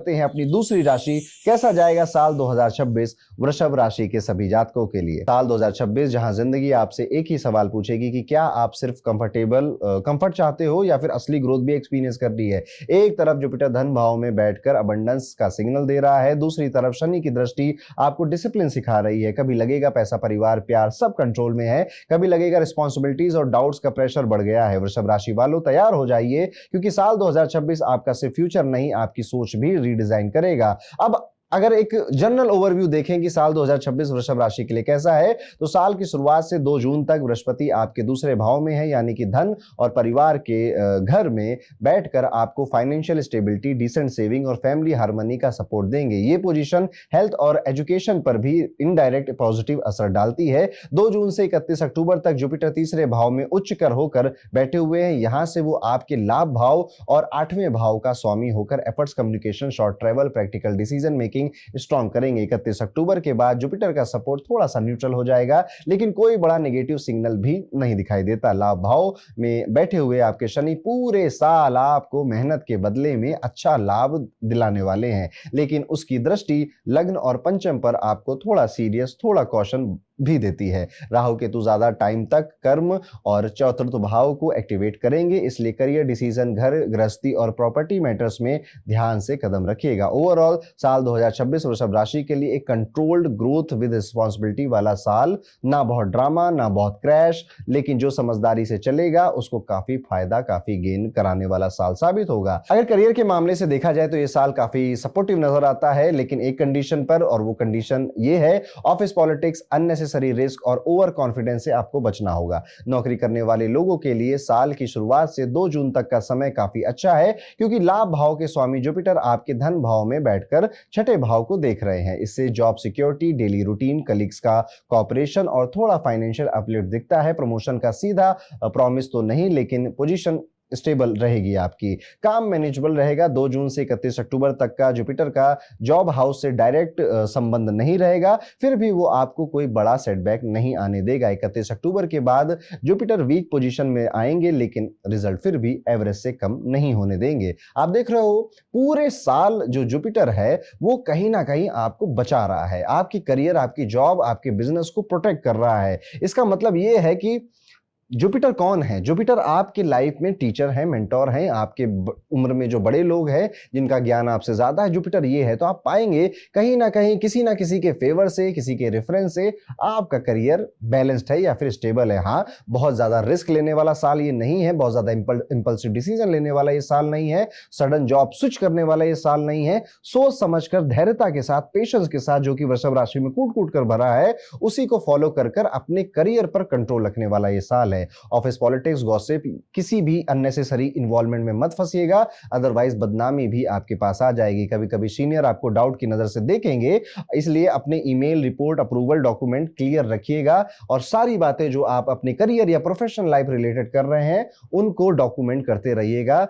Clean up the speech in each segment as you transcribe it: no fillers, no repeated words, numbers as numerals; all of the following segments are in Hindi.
करते हैं अपनी दूसरी राशि, कैसा जाएगा साल 2026 वृषभ राशि के सभी जातकों के लिए। साल 2026 जहां जिंदगी आपसे एक ही सवाल पूछेगी कि क्या आप सिर्फ कंफर्ट चाहते हो या फिर असली ग्रोथ भी एक्सपीरियंस करनी है। एक तरफ जुपिटर धन भाव में बैठकर अबंडेंस का सिग्नल दे रहा है, दूसरी तरफ शनि की दृष्टि आपको डिसिप्लिन सिखा रही है। कभी लगेगा पैसा, परिवार, प्यार सब कंट्रोल में है, कभी लगेगा रिस्पॉन्सिबिलिटीज और डाउट्स का प्रेशर बढ़ गया है। वृषभ राशि वालों तैयार हो जाइए, क्योंकि साल 2026 आपका सिर्फ फ्यूचर नहीं, आपकी सोच भी रीडिजाइन करेगा। अब अगर एक जनरल ओवरव्यू देखें कि साल 2026 वृषभ राशि के लिए कैसा है, तो साल की शुरुआत से 2 जून तक बृहस्पति आपके दूसरे भाव में है, यानी कि धन और परिवार के घर में बैठकर आपको फाइनेंशियल स्टेबिलिटी, डिसेंट सेविंग और फैमिली हार्मनी का सपोर्ट देंगे। ये पोजीशन हेल्थ और एजुकेशन पर भी इनडायरेक्ट पॉजिटिव असर डालती है। 2 जून से 31 अक्टूबर तक जुपिटर तीसरे भाव में उच्च कर होकर बैठे हुए हैं। यहां से वो आपके लाभ भाव और 8वें भाव का स्वामी होकर efforts, communication, short travel, practical decision making strong करेंगे। 31 अक्टूबर के बाद जुपिटर का सपोर्ट थोड़ा सा न्यूट्रल हो जाएगा, लेकिन कोई बड़ा नेगेटिव सिग्नल भी नहीं दिखाई देता। लाभ भाव में बैठे हुए आपके शनि पूरे साल आपको मेहनत के बदले में अच्छा लाभ दिलाने वाले हैं, लेकिन उसकी दृष्टि लग्न और पंचम पर आपको थोड़ा सीरियस, थोड़ा कॉशन भी देती है। राहु केतु ज्यादा टाइम तक कर्म और चतुर्थ भाव को एक्टिवेट करेंगे, इसलिए करियर डिसीजन, घर गृहस्थी और प्रॉपर्टी मैटर्स में ध्यान से कदम रखिएगा। ओवरऑल साल 2026 वृषभ राशि के लिए एक कंट्रोल्ड ग्रोथ विद रिस्पॉन्सिबिलिटी वाला साल, ना बहुत ड्रामा ना बहुत क्रैश, लेकिन जो समझदारी से चलेगा उसको काफी फायदा, काफी गेन कराने वाला साल साबित होगा। अगर करियर के मामले से देखा जाए तो ये साल काफी सपोर्टिव नजर आता है, लेकिन एक कंडीशन पर, और वो कंडीशन ये है, ऑफिस पॉलिटिक्स, अननेसेसरी रिस्क और ओवर कॉन्फिडेंस से आपको बचना होगा। नौकरी करने वाले लोगों के लिए साल की शुरुआत से 2 जून तक का समय काफी अच्छा है, क्योंकि लाभ भाव के स्वामी जुपिटर आपके धन भाव में बैठकर छठे भाव को देख रहे हैं। इससे job security, daily routine, colleagues का कॉपरेशन और थोड़ा फाइनेंशियल अपलिफ्ट दिखता है। प्रमोशन का सीधा प्रॉमिस तो नहीं, लेकिन पोजीशन स्टेबल रहेगी, आपकी काम मैनेजेबल रहेगा। 2 जून से 31 अक्टूबर तक का जुपिटर का जॉब हाउस से डायरेक्ट संबंध नहीं रहेगा, फिर भी वो आपको कोई बड़ा सेटबैक नहीं आने देगा। 31 अक्टूबर के बाद जुपिटर वीक पोजीशन में आएंगे, लेकिन रिजल्ट फिर भी एवरेज से कम नहीं होने देंगे। आप देख रहे हो पूरे साल जो जुपिटर है वो कहीं ना कहीं आपको बचा रहा है, आपकी करियर, आपकी जॉब, आपके बिजनेस को प्रोटेक्ट कर रहा है। इसका मतलब ये है कि जुपिटर कौन है? जुपिटर आपकी लाइफ में टीचर है, मेंटोर हैं, आपके उम्र में जो बड़े लोग हैं जिनका ज्ञान आपसे ज्यादा है, जुपिटर ये है। तो आप पाएंगे कहीं ना कहीं किसी ना किसी के फेवर से, किसी के रेफरेंस से आपका करियर बैलेंस्ड है या फिर स्टेबल है। हाँ, बहुत ज्यादा रिस्क लेने वाला साल ये नहीं है, बहुत ज्यादा इंपल्सिव डिसीजन लेने वाला ये साल नहीं है, सडन जॉब स्विच करने वाला ये साल नहीं है। सोच समझकर, धैर्यता के साथ, पेशेंस के साथ, जो कि वृषभ राशि में कूट कूट कर भरा है, उसी को फॉलो कर कर अपने करियर पर कंट्रोल रखने वाला ये साल है। ऑफिस पॉलिटिक्स, गॉसिप, किसी भी अननेसेसरी इन्वॉल्वमेंट में मत फंसिएगा, अदरवाइज बदनामी भी आपके पास आ जाएगी। कभी कभी सीनियर आपको डाउट की नजर से देखेंगे, इसलिए अपने email, report, approval document clear रखिएगा और सारी बातें जो आप अपने करियर या प्रोफेशनल लाइफ रिलेटेड कर रहे हैं उनको डॉक्यूमेंट करते रहिएगा।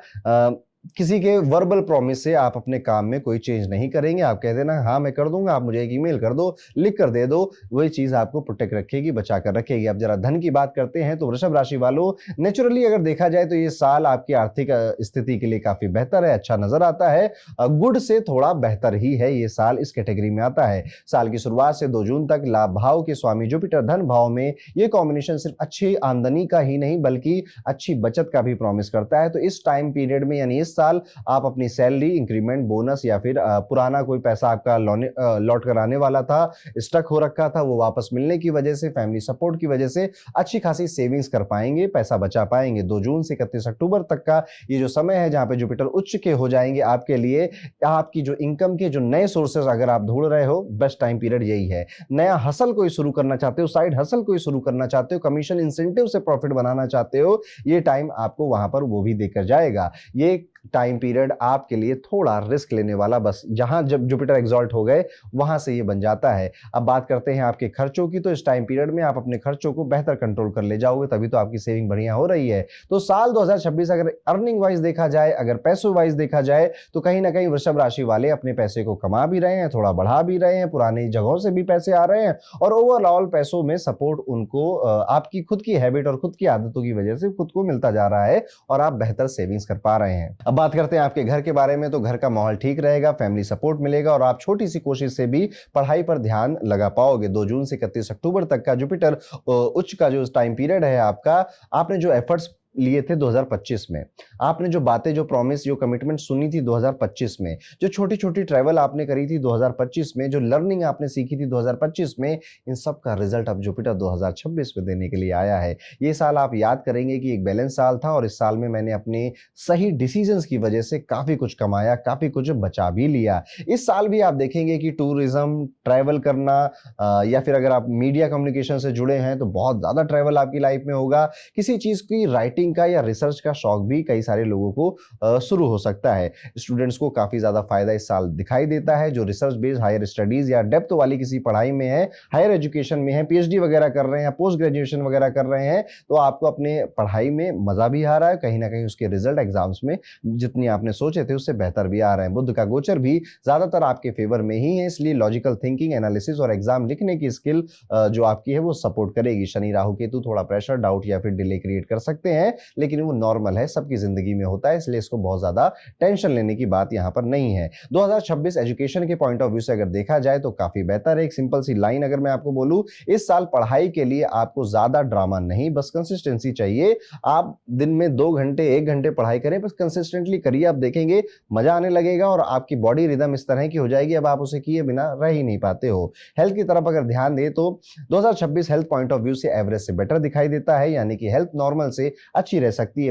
किसी के वर्बल प्रॉमिस से आप अपने काम में कोई चेंज नहीं करेंगे। आप कह देना हाँ मैं कर दूंगा, आप मुझे एक ईमेल कर दो, लिख कर दे दो, वही चीज आपको प्रोटेक्ट रखेगी, बचा कर रखेगी। अब जरा धन की बात करते हैं तो वृषभ राशि वालों, नेचुरली अगर देखा जाए तो ये साल आपकी आर्थिक स्थिति के लिए काफी बेहतर है, अच्छा नजर आता है। गुड से थोड़ा बेहतर ही है, ये साल इस कैटेगरी में आता है। साल की शुरुआत से 2 जून तक लाभ भाव के स्वामी जुपिटर धन भाव में, ये कॉम्बिनेशन सिर्फ अच्छी आमदनी का ही नहीं बल्कि अच्छी बचत का भी प्रॉमिस करता है। तो इस टाइम पीरियड में, यानी साल, आप अपनी सैलरी, इंक्रीमेंट, बोनस या फिर पुराना कोई पैसा आपका लौट कर आने वाला था, स्टक हो रखा था, वो वापस मिलने की वजह से, फैमिली सपोर्ट की वजह से अच्छी खासी सेविंग्स कर पाएंगे, पैसा बचा पाएंगे। 2 जून से 31 अक्टूबर तक का ये जो समय है जहां पे जुपिटर उच्च के हो जाएंगे आपके लिए, आपकी जो इनकम के जो नए सोर्सेज अगर आप ढूंढ रहे हो, बेस्ट टाइम पीरियड यही है। नया हसल कोई शुरू करना चाहते हो, साइड हसल कोई शुरू करना चाहते हो, कमीशन इंसेंटिव से प्रॉफिट बनाना चाहते हो, ये टाइम आपको वहां पर वो भी देकर जाएगा। ये टाइम पीरियड आपके लिए थोड़ा रिस्क लेने वाला, बस जहां जब जुपिटर एग्जॉल्ट हो गए वहां से ये बन जाता है। अब बात करते हैं आपके खर्चों की, तो इस टाइम पीरियड में आप अपने खर्चों को बेहतर कंट्रोल कर ले जाओगे, तभी तो आपकी सेविंग बढ़िया हो रही है। तो साल 2026 अगर अर्निंग वाइज देखा जाए, अगर पैसों वाइज देखा जाए, तो कहीं ना कहीं वृषभ राशि वाले अपने पैसे को कमा भी रहे हैं, थोड़ा बढ़ा भी रहे हैं, पुरानी जगहों से भी पैसे आ रहे हैं, और ओवरऑल पैसों में सपोर्ट उनको आपकी खुद की हैबिट और खुद की आदतों की वजह से खुद को मिलता जा रहा है और आप बेहतर सेविंग्स कर पा रहे हैं। अब बात करते हैं आपके घर के बारे में। तो घर का माहौल ठीक रहेगा, फैमिली सपोर्ट मिलेगा और आप छोटी सी कोशिश से भी पढ़ाई पर ध्यान लगा पाओगे। 2 जून से 31 अक्टूबर तक का जुपिटर उच्च का जो टाइम पीरियड है आपका, आपने जो एफर्ट्स लिए थे 2025 में, आपने जो बातें, जो प्रॉमिस, जो कमिटमेंट सुनी थी 2025 में, जो छोटी-छोटी ट्रैवल आपने करी थी 2025 में, जो लर्निंग आपने सीखी थी 2025 में, इन सब का रिजल्ट अब जुपिटर 2026 में देने के लिए आया है। ये साल आप याद करेंगे कि एक बैलेंस साल था और इस साल में मैंने अपने सही डिसीजंस की वजह से काफ़ी कुछ कमाया, काफ़ी कुछ बचा भी लिया। इस साल भी आप देखेंगे कि टूरिज़्म, ट्रैवल करना या फिर अगर आप मीडिया कम्युनिकेशन से जुड़े हैं तो बहुत ज़्यादा ट्रैवल आपकी लाइफ में होगा। किसी चीज़ की राइटिंग का या रिसर्च का शौक भी कई सारे लोगों को शुरू हो सकता है। स्टूडेंट्स को काफ़ी ज़्यादा फ़ायदा इस साल दिखाई देता है, जो रिसर्च बेस्ड हायर स्टडीज़ या डेप्थ वाली किसी पढ़ाई में है, हायर एजुकेशन में है, पीएचडी वगैरह कर रहे हैं या पोस्ट ग्रेजुएशन वगैरह कर रहे हैं, तो आपको अपने पढ़ाई में मज़ा भी आ रहा है, कहीं न कहीं उसके रिजल्ट एग्ज़ाम्स में जितनी आपने सोचे थे उससे बेहतर भी आ रहे हैं। बुध का गोचर भी ज़्यादातर आपके फेवर में ही है, इसलिए लॉजिकल थिंकिंग, एनालिसिस और एग्ज़ाम लिखने की स्किल जो आपकी है वो सपोर्ट करेगी। शनि, राहु, केतु थोड़ा प्रेशर, डाउट या फिर डिले क्रिएट कर सकते हैं, लेकिन वो नॉर्मल है, सबकी ज़िंदगी में होता है, इसलिए इसको बहुत ज़्यादा टेंशन लेने की बात यहाँ पर नहीं है। 2026 एजुकेशन के पॉइंट ऑफ व्यू से अगर देखा जाए तो काफ़ी बेहतर है। एक सिंपल सी लाइन अगर मैं आपको बोलूँ, इस साल पढ़ाई के लिए आपको ज़्यादा ड्रामा नहीं, बस कंसिस्टेंसी चाहिए। आप दिन में 2 घंटे, 1 घंटे पढ़ाई करें, बस कंसिस्टेंटली करिए, आप देखेंगे मज़ा आने लगेगा और आपकी बॉडी रिदम इस तरह की हो जाएगी, अब आप उसे किए बिना रह ही नहीं पाते हो। हेल्थ की तरफ अगर ध्यान दें तो 2026 हेल्थ पॉइंट ऑफ व्यू से एवरेज से बेटर दिखाई देता है, यानी कि हेल्थ नॉर्मल से अच्छी रह सकती है।